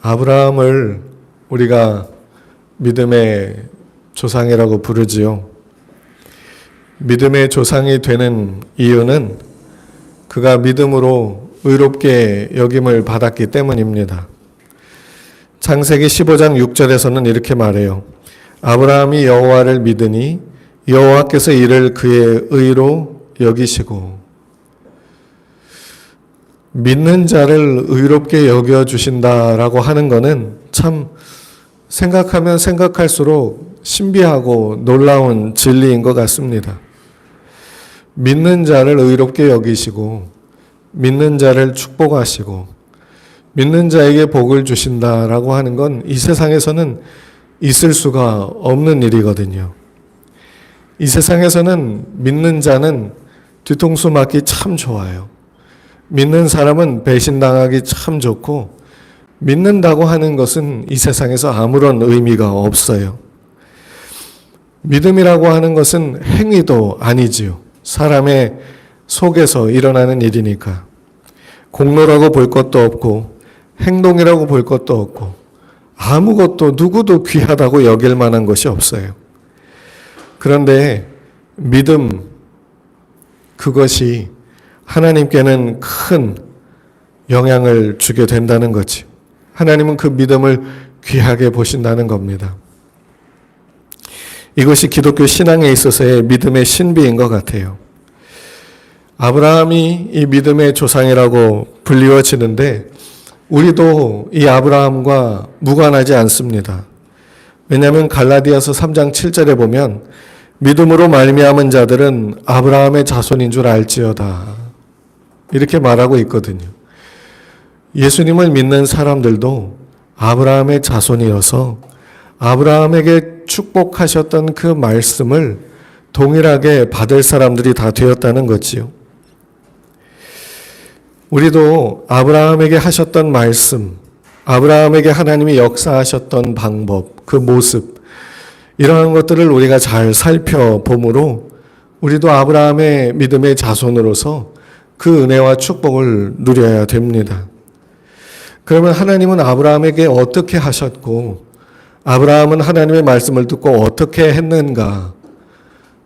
아브라함을 우리가 믿음의 조상이라고 부르지요. 믿음의 조상이 되는 이유는 그가 믿음으로 의롭게 여김을 받았기 때문입니다. 창세기 15장 6절에서는 이렇게 말해요. 아브라함이 여호와를 믿으니 여호와께서 이를 그의 의로 여기시고. 믿는 자를 의롭게 여겨주신다라고 하는 것은 참 생각하면 생각할수록 신비하고 놀라운 진리인 것 같습니다. 믿는 자를 의롭게 여기시고 믿는 자를 축복하시고 믿는 자에게 복을 주신다라고 하는 건 이 세상에서는 있을 수가 없는 일이거든요. 이 세상에서는 믿는 자는 뒤통수 맞기 참 좋아요. 믿는 사람은 배신당하기 참 좋고 믿는다고 하는 것은 이 세상에서 아무런 의미가 없어요. 믿음이라고 하는 것은 행위도 아니지요. 사람의 속에서 일어나는 일이니까. 공로라고 볼 것도 없고 행동이라고 볼 것도 없고 아무것도 누구도 귀하다고 여길 만한 것이 없어요. 그런데 믿음, 그것이 하나님께는 큰 영향을 주게 된다는 거지. 하나님은 그 믿음을 귀하게 보신다는 겁니다. 이것이 기독교 신앙에 있어서의 믿음의 신비인 것 같아요. 아브라함이 이 믿음의 조상이라고 불리워지는데 우리도 이 아브라함과 무관하지 않습니다. 왜냐하면 갈라디아서 3장 7절에 보면 믿음으로 말미암은 자들은 아브라함의 자손인 줄 알지어다. 이렇게 말하고 있거든요. 예수님을 믿는 사람들도 아브라함의 자손이어서 아브라함에게 축복하셨던 그 말씀을 동일하게 받을 사람들이 다 되었다는 거지요. 우리도 아브라함에게 하셨던 말씀, 아브라함에게 하나님이 역사하셨던 방법, 그 모습, 이러한 것들을 우리가 잘 살펴보므로 우리도 아브라함의 믿음의 자손으로서 그 은혜와 축복을 누려야 됩니다. 그러면 하나님은 아브라함에게 어떻게 하셨고 아브라함은 하나님의 말씀을 듣고 어떻게 했는가?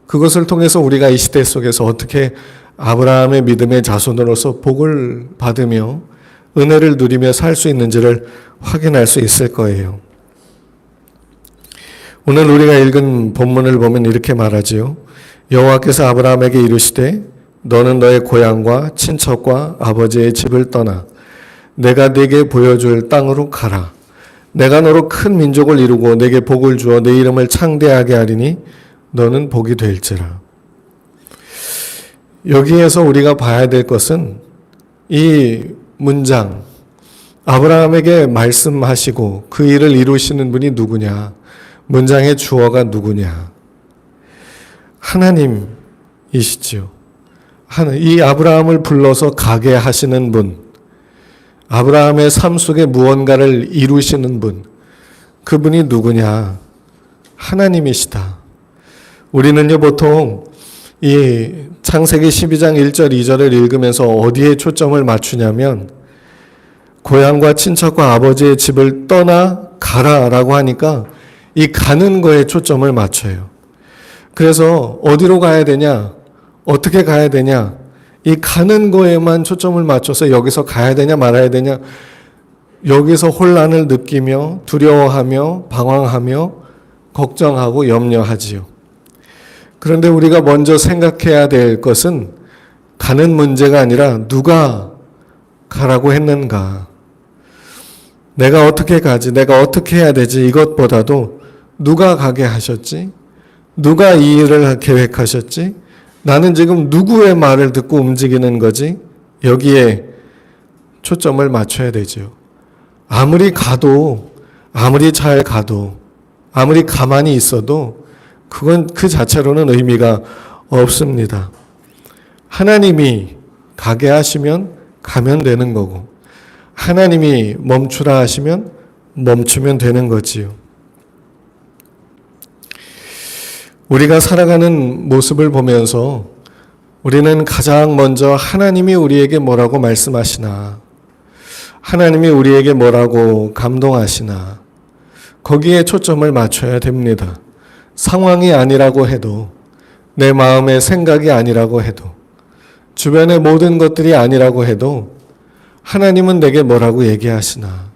그것을 통해서 우리가 이 시대 속에서 어떻게 아브라함의 믿음의 자손으로서 복을 받으며 은혜를 누리며 살 수 있는지를 확인할 수 있을 거예요. 오늘 우리가 읽은 본문을 보면 이렇게 말하지요. 여호와께서 아브라함에게 이르시되 너는 너의 고향과 친척과 아버지의 집을 떠나 내가 네게 보여줄 땅으로 가라. 내가 너로 큰 민족을 이루고 내게 복을 주어 내 이름을 창대하게 하리니 너는 복이 될지라. 여기에서 우리가 봐야 될 것은 이 문장, 아브라함에게 말씀하시고 그 일을 이루시는 분이 누구냐? 문장의 주어가 누구냐? 하나님이시지요. 이 아브라함을 불러서 가게 하시는 분, 아브라함의 삶 속에 무언가를 이루시는 분, 그분이 누구냐? 하나님이시다. 우리는요, 보통 이 창세기 12장 1절 2절을 읽으면서 어디에 초점을 맞추냐면 고향과 친척과 아버지의 집을 떠나 가라라고 하니까 이 가는 거에 초점을 맞춰요. 그래서 어디로 가야 되냐? 어떻게 가야 되냐? 이 가는 거에만 초점을 맞춰서 여기서 가야 되냐 말아야 되냐? 여기서 혼란을 느끼며 두려워하며 방황하며 걱정하고 염려하지요. 그런데 우리가 먼저 생각해야 될 것은 가는 문제가 아니라 누가 가라고 했는가? 내가 어떻게 가지? 내가 어떻게 해야 되지? 이것보다도 누가 가게 하셨지? 누가 이 일을 계획하셨지? 나는 지금 누구의 말을 듣고 움직이는 거지? 여기에 초점을 맞춰야 되죠. 아무리 가도, 아무리 잘 가도, 아무리 가만히 있어도 그건 그 자체로는 의미가 없습니다. 하나님이 가게 하시면 가면 되는 거고 하나님이 멈추라 하시면 멈추면 되는 거지요. 우리가 살아가는 모습을 보면서 우리는 가장 먼저 하나님이 우리에게 뭐라고 말씀하시나, 하나님이 우리에게 뭐라고 감동하시나 거기에 초점을 맞춰야 됩니다. 상황이 아니라고 해도, 내 마음의 생각이 아니라고 해도, 주변의 모든 것들이 아니라고 해도 하나님은 내게 뭐라고 얘기하시나?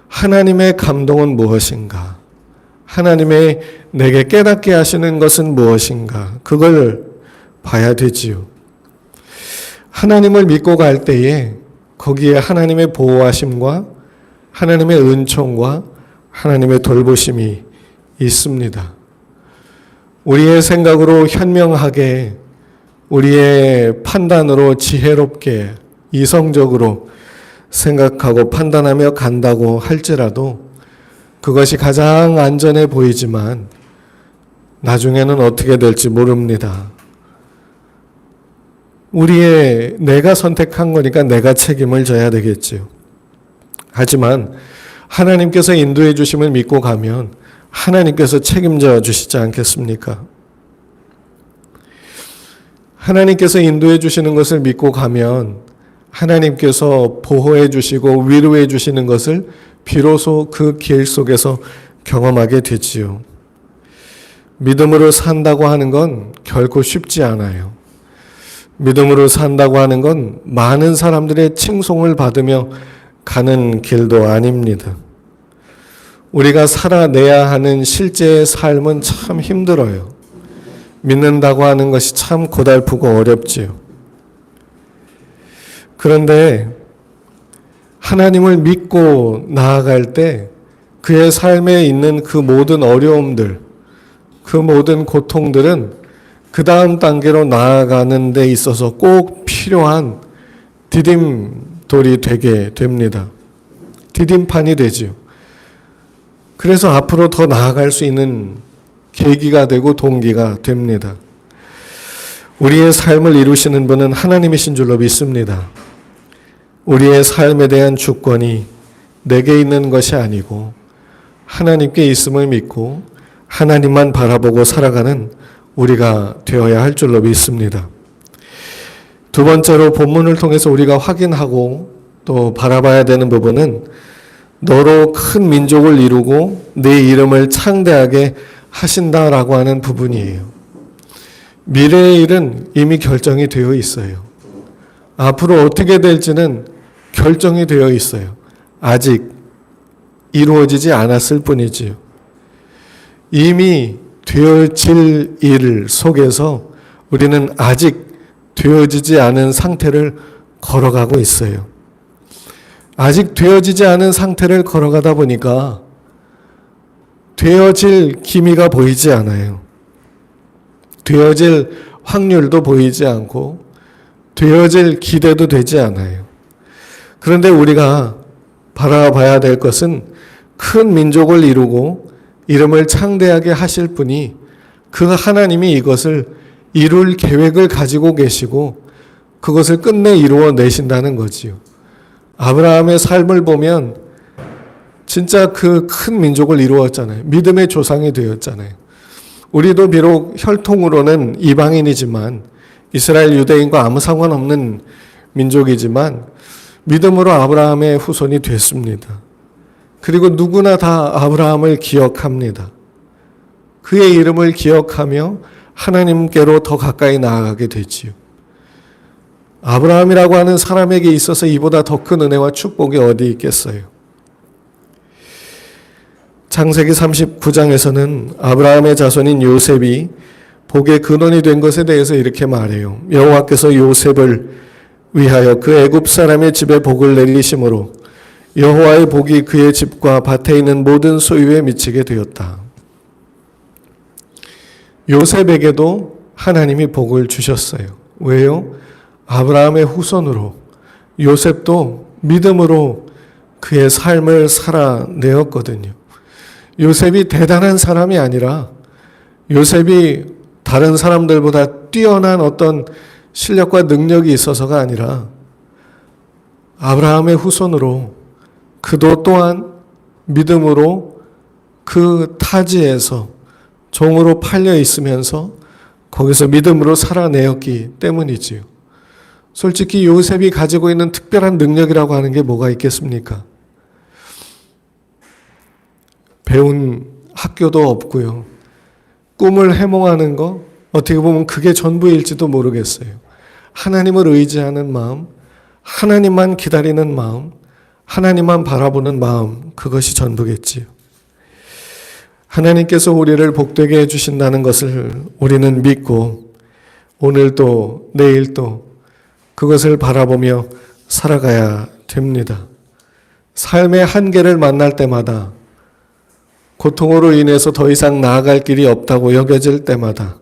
하나님의 감동은 무엇인가? 하나님의 내게 깨닫게 하시는 것은 무엇인가? 그걸 봐야 되지요. 하나님을 믿고 갈 때에 거기에 하나님의 보호하심과 하나님의 은총과 하나님의 돌보심이 있습니다. 우리의 생각으로 현명하게, 우리의 판단으로 지혜롭게, 이성적으로 생각하고 판단하며 간다고 할지라도 그것이 가장 안전해 보이지만 나중에는 어떻게 될지 모릅니다. 내가 선택한 거니까 내가 책임을 져야 되겠지요. 하지만 하나님께서 인도해 주심을 믿고 가면 하나님께서 책임져 주시지 않겠습니까? 하나님께서 인도해 주시는 것을 믿고 가면 하나님께서 보호해 주시고 위로해 주시는 것을 비로소 그 길 속에서 경험하게 되지요. 믿음으로 산다고 하는 건 결코 쉽지 않아요. 믿음으로 산다고 하는 건 많은 사람들의 칭송을 받으며 가는 길도 아닙니다. 우리가 살아내야 하는 실제의 삶은 참 힘들어요. 믿는다고 하는 것이 참 고달프고 어렵지요. 그런데 하나님을 믿고 나아갈 때 그의 삶에 있는 그 모든 어려움들, 그 모든 고통들은 그 다음 단계로 나아가는 데 있어서 꼭 필요한 디딤돌이 되게 됩니다. 디딤판이 되지요. 그래서 앞으로 더 나아갈 수 있는 계기가 되고 동기가 됩니다. 우리의 삶을 이루시는 분은 하나님이신 줄로 믿습니다. 우리의 삶에 대한 주권이 내게 있는 것이 아니고 하나님께 있음을 믿고 하나님만 바라보고 살아가는 우리가 되어야 할 줄로 믿습니다. 두 번째로 본문을 통해서 우리가 확인하고 또 바라봐야 되는 부분은 너로 큰 민족을 이루고 내 이름을 창대하게 하신다라고 하는 부분이에요. 미래의 일은 이미 결정이 되어 있어요. 앞으로 어떻게 될지는 결정이 되어 있어요. 아직 이루어지지 않았을 뿐이지요. 이미 되어질 일 속에서 우리는 아직 되어지지 않은 상태를 걸어가고 있어요. 아직 되어지지 않은 상태를 걸어가다 보니까 되어질 기미가 보이지 않아요. 되어질 확률도 보이지 않고 되어질 기대도 되지 않아요. 그런데 우리가 바라봐야 될 것은 큰 민족을 이루고 이름을 창대하게 하실 분이 그 하나님이 이것을 이룰 계획을 가지고 계시고 그것을 끝내 이루어 내신다는 거지요. 아브라함의 삶을 보면 진짜 그 큰 민족을 이루었잖아요. 믿음의 조상이 되었잖아요. 우리도 비록 혈통으로는 이방인이지만 이스라엘 유대인과 아무 상관없는 민족이지만 믿음으로 아브라함의 후손이 됐습니다. 그리고 누구나 다 아브라함을 기억합니다. 그의 이름을 기억하며 하나님께로 더 가까이 나아가게 되지요. 아브라함이라고 하는 사람에게 있어서 이보다 더 큰 은혜와 축복이 어디 있겠어요? 창세기 39장에서는 아브라함의 자손인 요셉이 복의 근원이 된 것에 대해서 이렇게 말해요. 여호와께서 요셉을 위하여 그 애굽 사람의 집에 복을 내리심으로 여호와의 복이 그의 집과 밭에 있는 모든 소유에 미치게 되었다. 요셉에게도 하나님이 복을 주셨어요. 왜요? 아브라함의 후손으로 요셉도 믿음으로 그의 삶을 살아내었거든요. 요셉이 대단한 사람이 아니라 요셉이 다른 사람들보다 뛰어난 어떤 실력과 능력이 있어서가 아니라 아브라함의 후손으로 그도 또한 믿음으로 그 타지에서 종으로 팔려 있으면서 거기서 믿음으로 살아내었기 때문이지요. 솔직히 요셉이 가지고 있는 특별한 능력이라고 하는 게 뭐가 있겠습니까? 배운 학교도 없고요. 꿈을 해몽하는 거 어떻게 보면 그게 전부일지도 모르겠어요. 하나님을 의지하는 마음, 하나님만 기다리는 마음, 하나님만 바라보는 마음, 그것이 전부겠지요. 하나님께서 우리를 복되게 해주신다는 것을 우리는 믿고 오늘도 내일도 그것을 바라보며 살아가야 됩니다. 삶의 한계를 만날 때마다 고통으로 인해서 더 이상 나아갈 길이 없다고 여겨질 때마다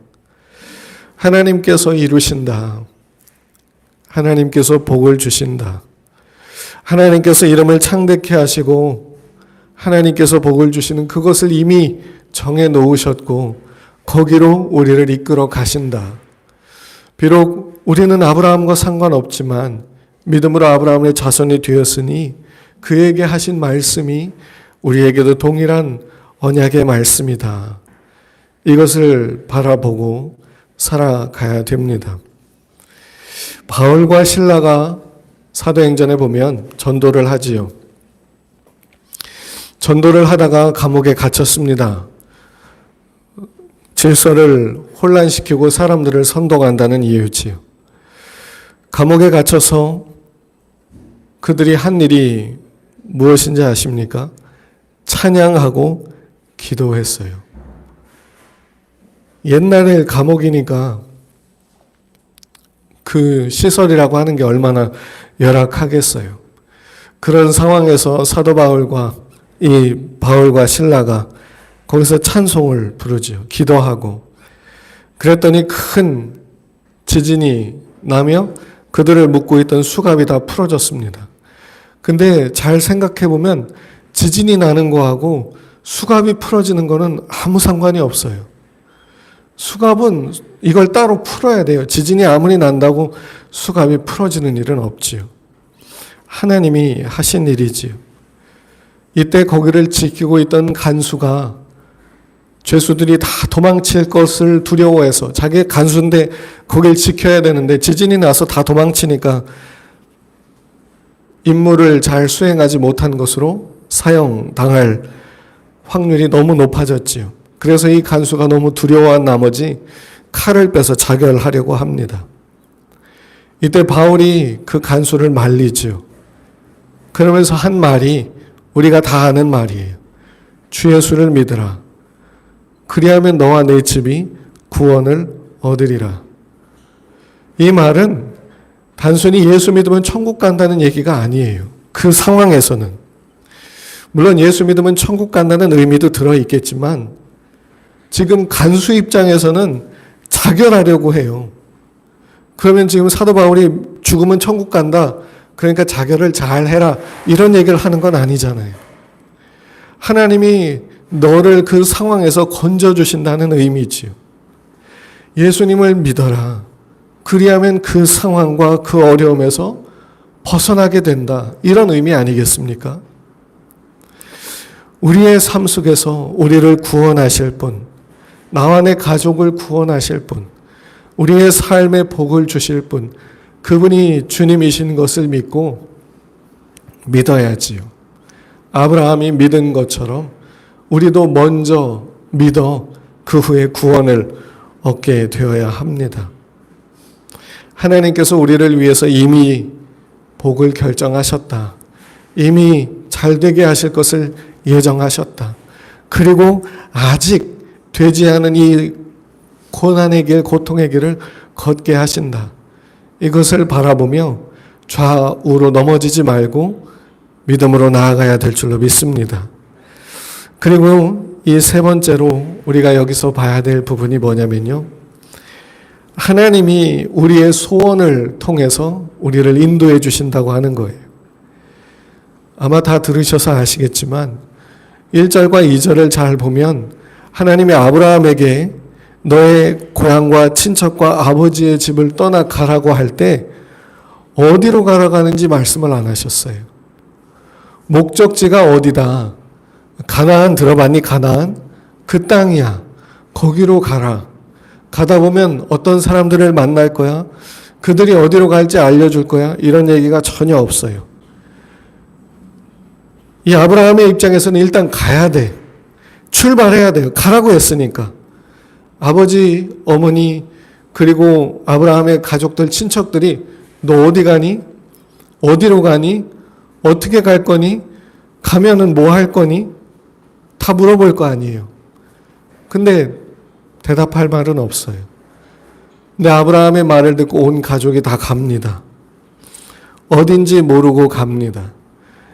하나님께서 이루신다. 하나님께서 복을 주신다. 하나님께서 이름을 창대케 하시고 하나님께서 복을 주시는 그것을 이미 정해 놓으셨고 거기로 우리를 이끌어 가신다. 비록 우리는 아브라함과 상관없지만 믿음으로 아브라함의 자손이 되었으니 그에게 하신 말씀이 우리에게도 동일한 언약의 말씀이다. 이것을 바라보고 살아가야 됩니다. 바울과 실라가 사도행전에 보면 전도를 하지요. 전도를 하다가 감옥에 갇혔습니다. 질서를 혼란시키고 사람들을 선동한다는 이유지요. 감옥에 갇혀서 그들이 한 일이 무엇인지 아십니까? 찬양하고 기도했어요. 옛날에 감옥이니까 그 시설이라고 하는 게 얼마나 열악하겠어요. 그런 상황에서 사도 바울과 실라가 거기서 찬송을 부르죠. 기도하고. 그랬더니 큰 지진이 나며 그들을 묶고 있던 수갑이 다 풀어졌습니다. 근데 잘 생각해 보면 지진이 나는 거하고 수갑이 풀어지는 거는 아무 상관이 없어요. 수갑은 이걸 따로 풀어야 돼요. 지진이 아무리 난다고 수갑이 풀어지는 일은 없지요. 하나님이 하신 일이지요. 이때 거기를 지키고 있던 간수가 죄수들이 다 도망칠 것을 두려워해서 자기 간수인데 거길 지켜야 되는데 지진이 나서 다 도망치니까 임무를 잘 수행하지 못한 것으로 사형당할 확률이 너무 높아졌지요. 그래서 이 간수가 너무 두려워한 나머지 칼을 빼서 자결하려고 합니다. 이때 바울이 그 간수를 말리지요. 그러면서 한 말이 우리가 다 아는 말이에요. 주 예수를 믿으라. 그리하면 너와 내 집이 구원을 얻으리라. 이 말은 단순히 예수 믿으면 천국 간다는 얘기가 아니에요. 그 상황에서는. 물론 예수 믿으면 천국 간다는 의미도 들어있겠지만 지금 간수 입장에서는 자결하려고 해요. 그러면 지금 사도 바울이 죽으면 천국 간다. 그러니까 자결을 잘 해라. 이런 얘기를 하는 건 아니잖아요. 하나님이 너를 그 상황에서 건져주신다는 의미지요. 예수님을 믿어라. 그리하면 그 상황과 그 어려움에서 벗어나게 된다. 이런 의미 아니겠습니까? 우리의 삶 속에서 우리를 구원하실 분, 나와 내 가족을 구원하실 분, 우리의 삶에 복을 주실 분, 그분이 주님이신 것을 믿어야지요. 아브라함이 믿은 것처럼 우리도 먼저 믿어 그 후에 구원을 얻게 되어야 합니다. 하나님께서 우리를 위해서 이미 복을 결정하셨다. 이미 잘되게 하실 것을 예정하셨다. 그리고 아직 되지 않은 이 고난의 길, 고통의 길을 걷게 하신다. 이것을 바라보며 좌우로 넘어지지 말고 믿음으로 나아가야 될 줄로 믿습니다. 그리고 이 세 번째로 우리가 여기서 봐야 될 부분이 뭐냐면요. 하나님이 우리의 소원을 통해서 우리를 인도해 주신다고 하는 거예요. 아마 다 들으셔서 아시겠지만 1절과 2절을 잘 보면 하나님이 아브라함에게 너의 고향과 친척과 아버지의 집을 떠나 가라고 할 때 어디로 가라가는지 말씀을 안 하셨어요. 목적지가 어디다. 가나안 들어봤니? 가나안? 그 땅이야. 거기로 가라. 가다 보면 어떤 사람들을 만날 거야. 그들이 어디로 갈지 알려줄 거야. 이런 얘기가 전혀 없어요. 이 아브라함의 입장에서는 일단 가야 돼. 출발해야 돼요. 가라고 했으니까. 아버지, 어머니, 그리고 아브라함의 가족들, 친척들이 너 어디 가니? 어디로 가니? 어떻게 갈 거니? 가면은 뭐 할 거니? 다 물어볼 거 아니에요. 근데 대답할 말은 없어요. 근데 아브라함의 말을 듣고 온 가족이 다 갑니다. 어딘지 모르고 갑니다.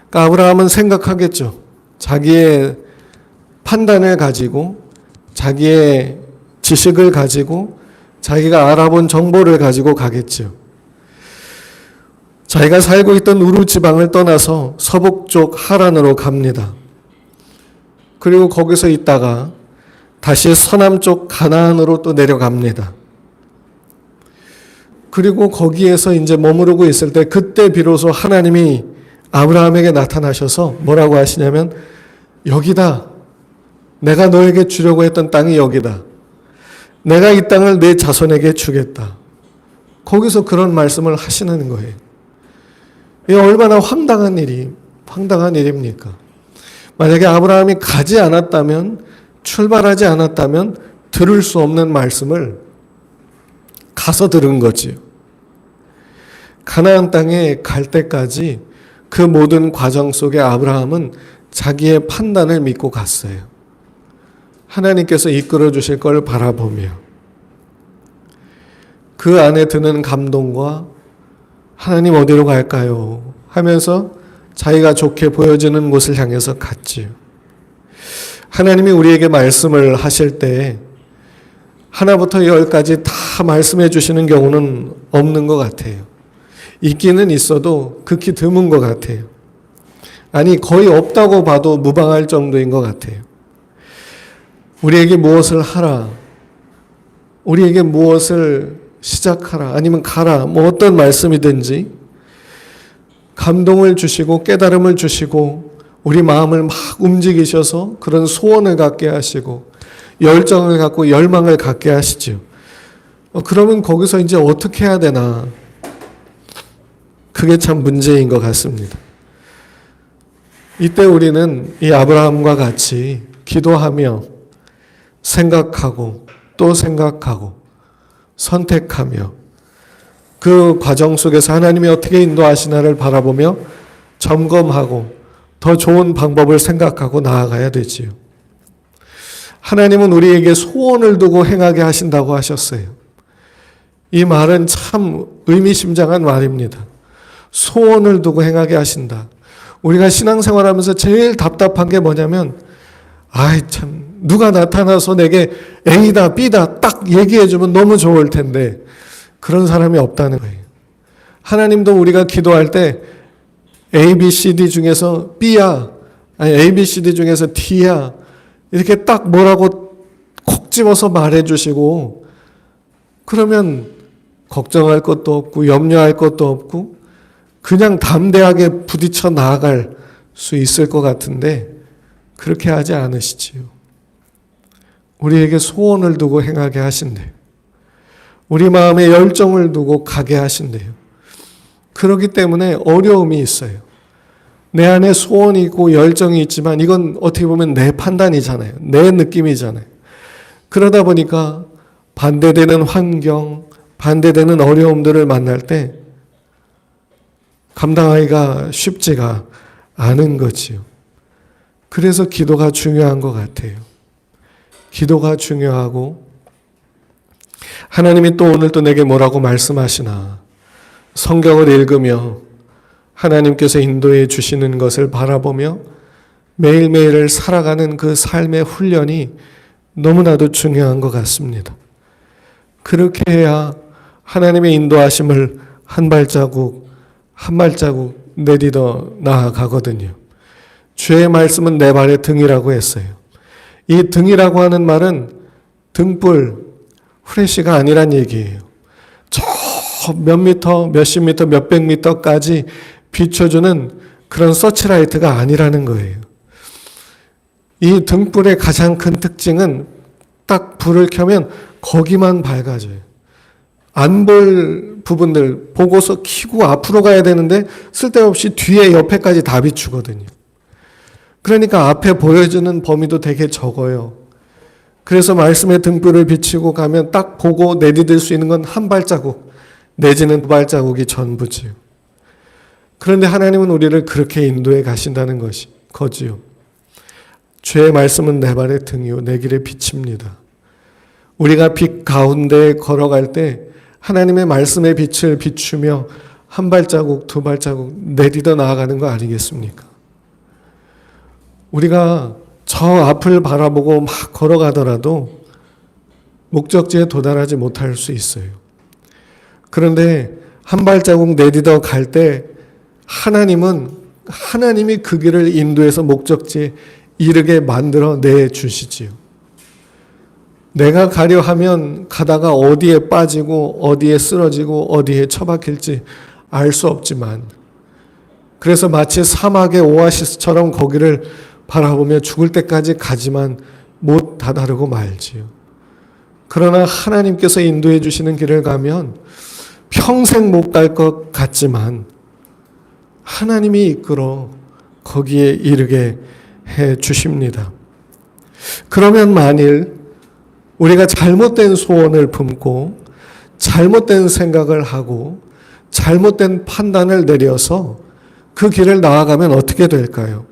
그러니까 아브라함은 생각하겠죠. 자기의 판단을 가지고, 자기의 지식을 가지고, 자기가 알아본 정보를 가지고 가겠죠. 자기가 살고 있던 우루 지방을 떠나서 서북쪽 하란으로 갑니다. 그리고 거기서 있다가 다시 서남쪽 가나안으로 또 내려갑니다. 그리고 거기에서 이제 머무르고 있을 때 그때 비로소 하나님이 아브라함에게 나타나셔서 뭐라고 하시냐면 여기다. 내가 너에게 주려고 했던 땅이 여기다. 내가 이 땅을 내 자손에게 주겠다. 거기서 그런 말씀을 하시는 거예요. 이게 얼마나 황당한 일입니까? 만약에 아브라함이 가지 않았다면, 출발하지 않았다면 들을 수 없는 말씀을 가서 들은 거지요. 가나안 땅에 갈 때까지 그 모든 과정 속에 아브라함은 자기의 판단을 믿고 갔어요. 하나님께서 이끌어 주실 걸 바라보며 그 안에 드는 감동과 하나님 어디로 갈까요? 하면서 자기가 좋게 보여지는 곳을 향해서 갔지요. 하나님이 우리에게 말씀을 하실 때 하나부터 열까지 다 말씀해 주시는 경우는 없는 것 같아요. 있기는 있어도 극히 드문 것 같아요. 아니 거의 없다고 봐도 무방할 정도인 것 같아요. 우리에게 무엇을 하라, 우리에게 무엇을 시작하라, 아니면 가라, 뭐 어떤 말씀이든지 감동을 주시고 깨달음을 주시고 우리 마음을 막 움직이셔서 그런 소원을 갖게 하시고 열정을 갖고 열망을 갖게 하시죠. 그러면 거기서 이제 어떻게 해야 되나? 그게 참 문제인 것 같습니다. 이때 우리는 이 아브라함과 같이 기도하며 생각하고 또 생각하고 선택하며 그 과정 속에서 하나님이 어떻게 인도하시나를 바라보며 점검하고 더 좋은 방법을 생각하고 나아가야 되지요. 하나님은 우리에게 소원을 두고 행하게 하신다고 하셨어요. 이 말은 참 의미심장한 말입니다. 소원을 두고 행하게 하신다. 우리가 신앙생활하면서 제일 답답한 게 뭐냐면 아이 참 누가 나타나서 내게 A다 B다 딱 얘기해주면 너무 좋을 텐데 그런 사람이 없다는 거예요. 하나님도 우리가 기도할 때 A, B, C, D 중에서 B야, 아니 A, B, C, D 중에서 D야 이렇게 딱 뭐라고 콕 집어서 말해주시고 그러면 걱정할 것도 없고 염려할 것도 없고 그냥 담대하게 부딪혀 나아갈 수 있을 것 같은데 그렇게 하지 않으시지요. 우리에게 소원을 두고 행하게 하신대요. 우리 마음에 열정을 두고 가게 하신대요. 그렇기 때문에 어려움이 있어요. 내 안에 소원이 있고 열정이 있지만 이건 어떻게 보면 내 판단이잖아요. 내 느낌이잖아요. 그러다 보니까 반대되는 환경, 반대되는 어려움들을 만날 때 감당하기가 쉽지가 않은 거지요. 그래서 기도가 중요한 것 같아요. 기도가 중요하고 하나님이 또 오늘 또 내게 뭐라고 말씀하시나 성경을 읽으며 하나님께서 인도해 주시는 것을 바라보며 매일매일을 살아가는 그 삶의 훈련이 너무나도 중요한 것 같습니다. 그렇게 해야 하나님의 인도하심을 한 발자국 한 발자국 내딛어 나아가거든요. 주의 말씀은 내 발의 등이라고 했어요. 이 등이라고 하는 말은 등불, 후레쉬가 아니란 얘기예요. 저 몇 미터, 몇십 미터, 몇백 미터까지 비춰주는 그런 서치라이트가 아니라는 거예요. 이 등불의 가장 큰 특징은 딱 불을 켜면 거기만 밝아져요. 안 볼 부분들 보고서 키고 앞으로 가야 되는데 쓸데없이 뒤에 옆에까지 다 비추거든요. 그러니까 앞에 보여주는 범위도 되게 적어요. 그래서 말씀의 등불을 비치고 가면 딱 보고 내디딜 수 있는 건 한 발자국 내지는 두 발자국이 전부지요. 그런데 하나님은 우리를 그렇게 인도해 가신다는 거지요. 주의 말씀은 내 발의 등이요 내 길의 빛입니다. 우리가 빛 가운데 걸어갈 때 하나님의 말씀의 빛을 비추며 한 발자국 두 발자국 내디뎌 나아가는 거 아니겠습니까? 우리가 저 앞을 바라보고 막 걸어가더라도 목적지에 도달하지 못할 수 있어요. 그런데 한 발자국 내디뎌 갈 때 하나님이 그 길을 인도해서 목적지에 이르게 만들어 내주시지요. 내가 가려 하면 가다가 어디에 빠지고 어디에 쓰러지고 어디에 처박힐지 알 수 없지만 그래서 마치 사막의 오아시스처럼 거기를 바라보며 죽을 때까지 가지만 못 다다르고 말지요. 그러나 하나님께서 인도해 주시는 길을 가면 평생 못 갈 것 같지만 하나님이 이끌어 거기에 이르게 해 주십니다. 그러면 만일 우리가 잘못된 소원을 품고 잘못된 생각을 하고 잘못된 판단을 내려서 그 길을 나아가면 어떻게 될까요?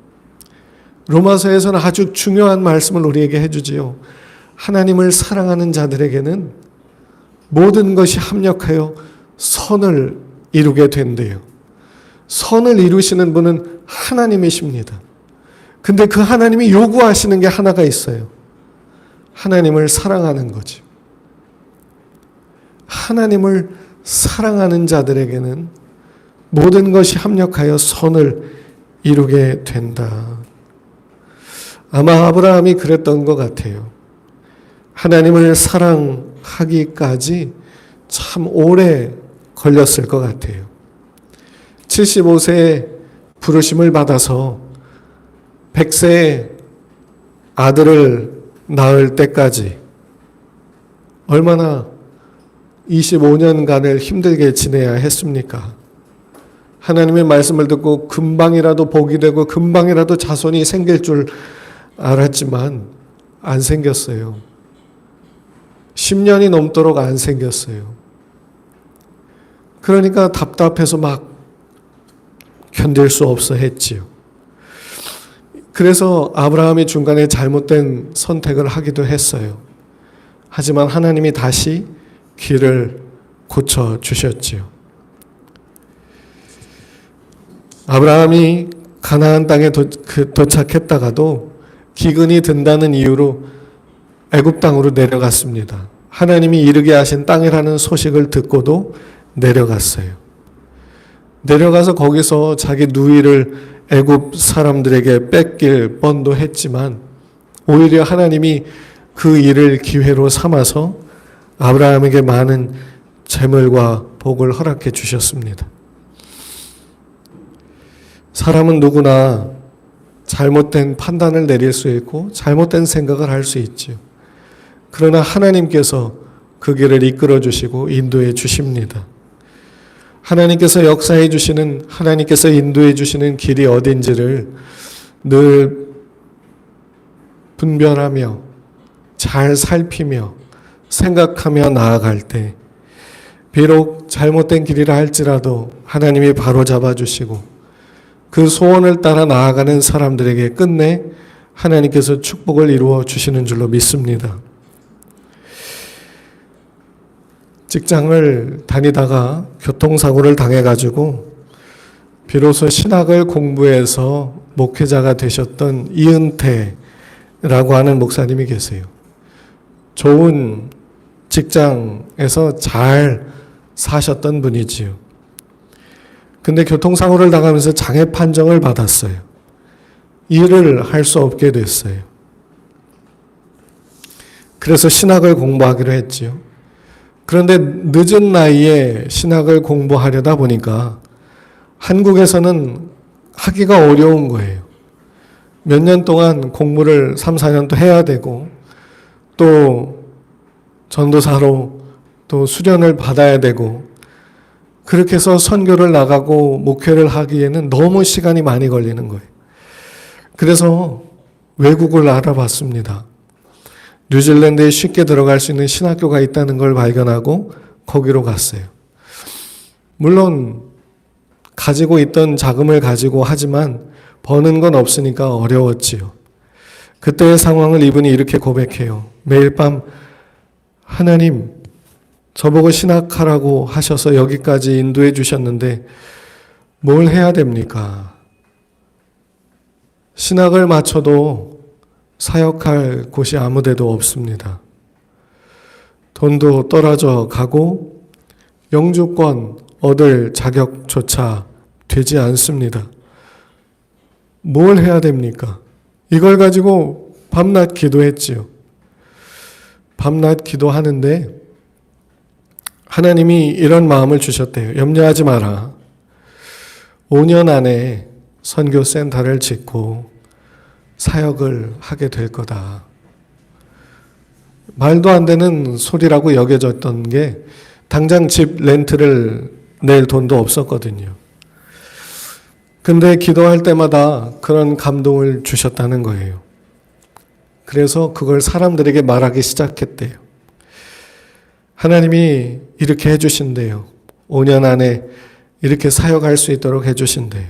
로마서에서는 아주 중요한 말씀을 우리에게 해주지요. 하나님을 사랑하는 자들에게는 모든 것이 합력하여 선을 이루게 된대요. 선을 이루시는 분은 하나님이십니다. 근데 그 하나님이 요구하시는 게 하나가 있어요. 하나님을 사랑하는 거죠. 하나님을 사랑하는 자들에게는 모든 것이 합력하여 선을 이루게 된다. 아마 아브라함이 그랬던 것 같아요. 하나님을 사랑하기까지 참 오래 걸렸을 것 같아요. 75세에 부르심을 받아서 100세에 아들을 낳을 때까지 얼마나 25년간을 힘들게 지내야 했습니까? 하나님의 말씀을 듣고 금방이라도 복이 되고 금방이라도 자손이 생길 줄 알았지만 안 생겼어요. 10년이 넘도록 안 생겼어요. 그러니까 답답해서 막 견딜 수 없어 했지요. 그래서 아브라함이 중간에 잘못된 선택을 하기도 했어요. 하지만 하나님이 다시 길을 고쳐주셨지요. 아브라함이 가나안 땅에 도착했다가도 기근이 든다는 이유로 애굽 땅으로 내려갔습니다. 하나님이 이르게 하신 땅이라는 소식을 듣고도 내려갔어요. 내려가서 거기서 자기 누이를 애굽 사람들에게 뺏길 뻔도 했지만 오히려 하나님이 그 일을 기회로 삼아서 아브라함에게 많은 재물과 복을 허락해 주셨습니다. 사람은 누구나 잘못된 판단을 내릴 수 있고 잘못된 생각을 할 수 있죠. 그러나 하나님께서 그 길을 이끌어 주시고 인도해 주십니다. 하나님께서 역사해 주시는, 하나님께서 인도해 주시는 길이 어딘지를 늘 분별하며 잘 살피며 생각하며 나아갈 때 비록 잘못된 길이라 할지라도 하나님이 바로 잡아주시고 그 소원을 따라 나아가는 사람들에게 끝내 하나님께서 축복을 이루어 주시는 줄로 믿습니다. 직장을 다니다가 교통사고를 당해가지고 비로소 신학을 공부해서 목회자가 되셨던 이은태라고 하는 목사님이 계세요. 좋은 직장에서 잘 사셨던 분이지요. 근데 교통사고를 당하면서 장애 판정을 받았어요. 일을 할 수 없게 됐어요. 그래서 신학을 공부하기로 했지요. 그런데 늦은 나이에 신학을 공부하려다 보니까 한국에서는 하기가 어려운 거예요. 몇 년 동안 공부를 3, 4년 또 해야 되고 또 전도사로 또 수련을 받아야 되고 그렇게 해서 선교를 나가고 목회를 하기에는 너무 시간이 많이 걸리는 거예요. 그래서 외국을 알아봤습니다. 뉴질랜드에 쉽게 들어갈 수 있는 신학교가 있다는 걸 발견하고 거기로 갔어요. 물론 가지고 있던 자금을 가지고 하지만 버는 건 없으니까 어려웠지요. 그때의 상황을 이분이 이렇게 고백해요. 매일 밤 하나님 저보고 신학하라고 하셔서 여기까지 인도해 주셨는데 뭘 해야 됩니까? 신학을 마쳐도 사역할 곳이 아무 데도 없습니다. 돈도 떨어져 가고 영주권 얻을 자격조차 되지 않습니다. 뭘 해야 됩니까? 이걸 가지고 밤낮 기도했지요. 밤낮 기도하는데 하나님이 이런 마음을 주셨대요. 염려하지 마라. 5년 안에 선교센터를 짓고 사역을 하게 될 거다. 말도 안 되는 소리라고 여겨졌던 게 당장 집 렌트를 낼 돈도 없었거든요. 근데 기도할 때마다 그런 감동을 주셨다는 거예요. 그래서 그걸 사람들에게 말하기 시작했대요. 하나님이 이렇게 해주신대요. 5년 안에 이렇게 사역할 수 있도록 해주신대요.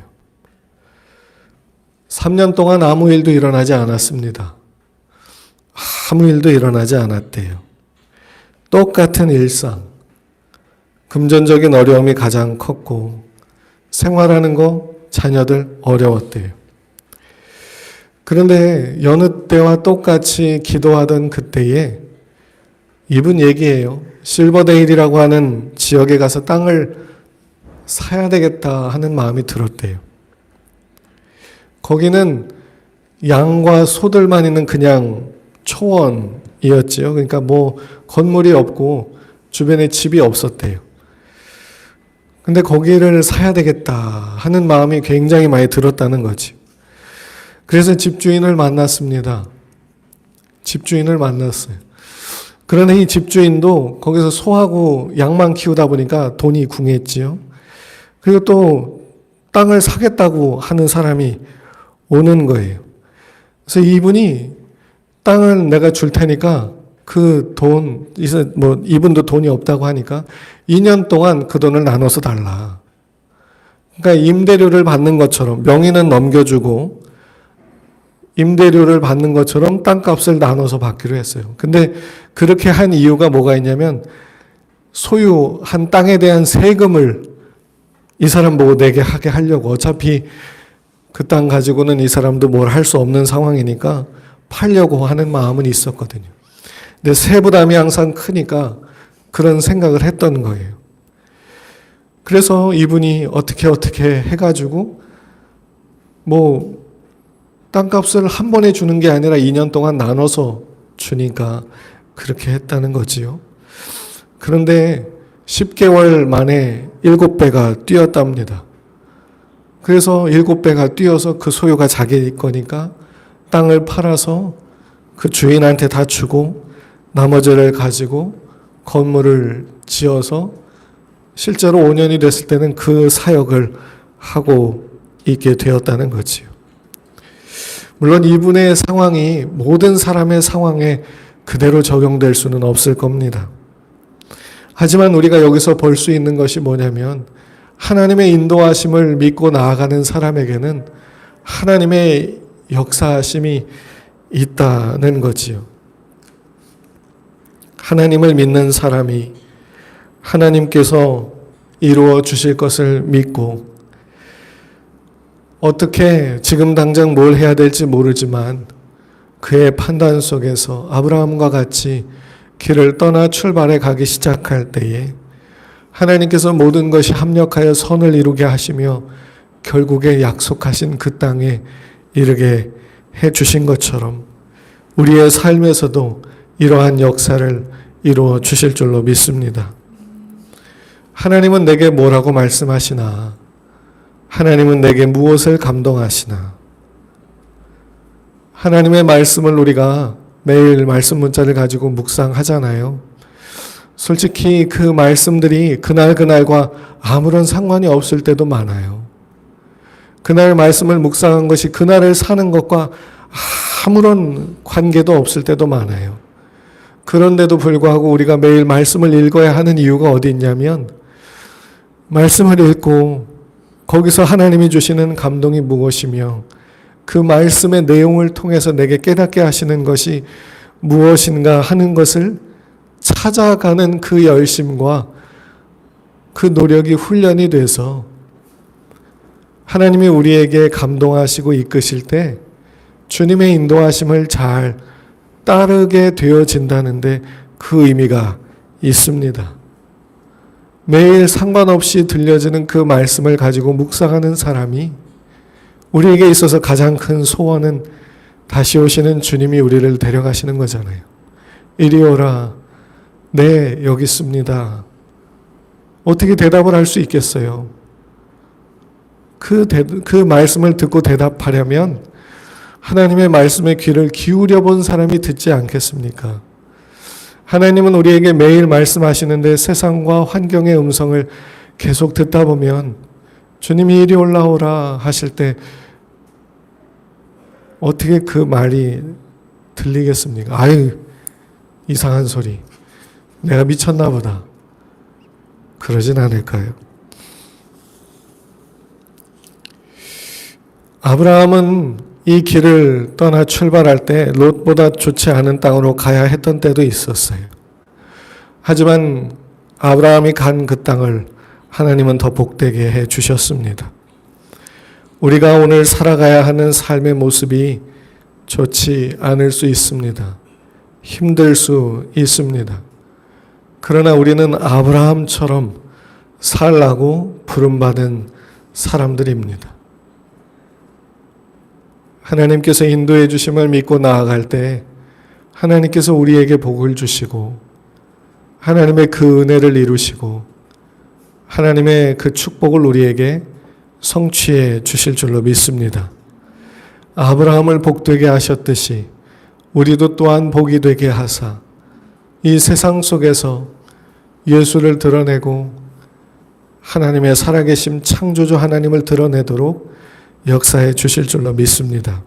3년 동안 아무 일도 일어나지 않았습니다. 아무 일도 일어나지 않았대요. 똑같은 일상. 금전적인 어려움이 가장 컸고 생활하는 거 자녀들 어려웠대요. 그런데 여느 때와 똑같이 기도하던 그때에 이분 얘기예요. 실버데일이라고 하는 지역에 가서 땅을 사야 되겠다 하는 마음이 들었대요. 거기는 양과 소들만 있는 그냥 초원이었지요. 그러니까 뭐 건물이 없고 주변에 집이 없었대요. 근데 거기를 사야 되겠다 하는 마음이 굉장히 많이 들었다는 거지. 그래서 집주인을 만났습니다. 집주인을 만났어요. 그런데 이 집주인도 거기서 소하고 양만 키우다 보니까 돈이 궁했지요. 그리고 또 땅을 사겠다고 하는 사람이 오는 거예요. 그래서 이분이 땅을 내가 줄 테니까 그 돈, 이분도 돈이 없다고 하니까 2년 동안 그 돈을 나눠서 달라. 그러니까 임대료를 받는 것처럼 명의는 넘겨주고 임대료를 받는 것처럼 땅값을 나눠서 받기로 했어요. 근데 그렇게 한 이유가 뭐가 있냐면 소유한 땅에 대한 세금을 이 사람 보고 내게 하게 하려고. 어차피 그 땅 가지고는 이 사람도 뭘 할 수 없는 상황이니까 팔려고 하는 마음은 있었거든요. 근데 세부담이 항상 크니까 그런 생각을 했던 거예요. 그래서 이분이 어떻게 해가지고 뭐 땅값을 한 번에 주는 게 아니라 2년 동안 나눠서 주니까 그렇게 했다는 거지요. 그런데 10개월 만에 7배가 뛰었답니다. 그래서 7배가 뛰어서 그 소유가 자기 거니까 땅을 팔아서 그 주인한테 다 주고 나머지를 가지고 건물을 지어서 실제로 5년이 됐을 때는 그 사역을 하고 있게 되었다는 거지요. 물론 이분의 상황이 모든 사람의 상황에 그대로 적용될 수는 없을 겁니다. 하지만 우리가 여기서 볼 수 있는 것이 뭐냐면 하나님의 인도하심을 믿고 나아가는 사람에게는 하나님의 역사하심이 있다는 거지요. 하나님을 믿는 사람이 하나님께서 이루어 주실 것을 믿고 어떻게 지금 당장 뭘 해야 될지 모르지만 그의 판단 속에서 아브라함과 같이 길을 떠나 출발해 가기 시작할 때에 하나님께서 모든 것이 합력하여 선을 이루게 하시며 결국에 약속하신 그 땅에 이르게 해 주신 것처럼 우리의 삶에서도 이러한 역사를 이루어 주실 줄로 믿습니다. 하나님은 내게 뭐라고 말씀하시나? 하나님은 내게 무엇을 감동하시나? 하나님의 말씀을 우리가 매일 말씀 문자를 가지고 묵상하잖아요. 솔직히 그 말씀들이 그날과 아무런 상관이 없을 때도 많아요. 그날 말씀을 묵상한 것이 그날을 사는 것과 아무런 관계도 없을 때도 많아요. 그런데도 불구하고 우리가 매일 말씀을 읽어야 하는 이유가 어디 있냐면, 말씀을 읽고 거기서 하나님이 주시는 감동이 무엇이며 그 말씀의 내용을 통해서 내게 깨닫게 하시는 것이 무엇인가 하는 것을 찾아가는 그 열심과 그 노력이 훈련이 돼서 하나님이 우리에게 감동하시고 이끄실 때 주님의 인도하심을 잘 따르게 되어진다는데 그 의미가 있습니다. 매일 상관없이 들려지는 그 말씀을 가지고 묵상하는 사람이 우리에게 있어서 가장 큰 소원은 다시 오시는 주님이 우리를 데려가시는 거잖아요. 이리 오라. 네, 여기 있습니다. 어떻게 대답을 할 수 있겠어요? 그 말씀을 듣고 대답하려면 하나님의 말씀에 귀를 기울여 본 사람이 듣지 않겠습니까? 하나님은 우리에게 매일 말씀하시는데 세상과 환경의 음성을 계속 듣다 보면 주님이 이리 올라오라 하실 때 어떻게 그 말이 들리겠습니까? 아유, 이상한 소리. 내가 미쳤나 보다. 그러진 않을까요? 아브라함은 이 길을 떠나 출발할 때 롯보다 좋지 않은 땅으로 가야 했던 때도 있었어요. 하지만 아브라함이 간 그 땅을 하나님은 더 복되게 해 주셨습니다. 우리가 오늘 살아가야 하는 삶의 모습이 좋지 않을 수 있습니다. 힘들 수 있습니다. 그러나 우리는 아브라함처럼 살라고 부름받은 사람들입니다. 하나님께서 인도해 주심을 믿고 나아갈 때 하나님께서 우리에게 복을 주시고 하나님의 그 은혜를 이루시고 하나님의 그 축복을 우리에게 성취해 주실 줄로 믿습니다. 아브라함을 복되게 하셨듯이 우리도 또한 복이 되게 하사 이 세상 속에서 예수를 드러내고 하나님의 살아계심 창조주 하나님을 드러내도록 역사해 주실 줄로 믿습니다.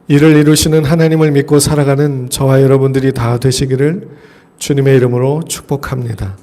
이를 이루시는 하나님을 믿고 살아가는 저와 여러분들이 다 되시기를 주님의 이름으로 축복합니다.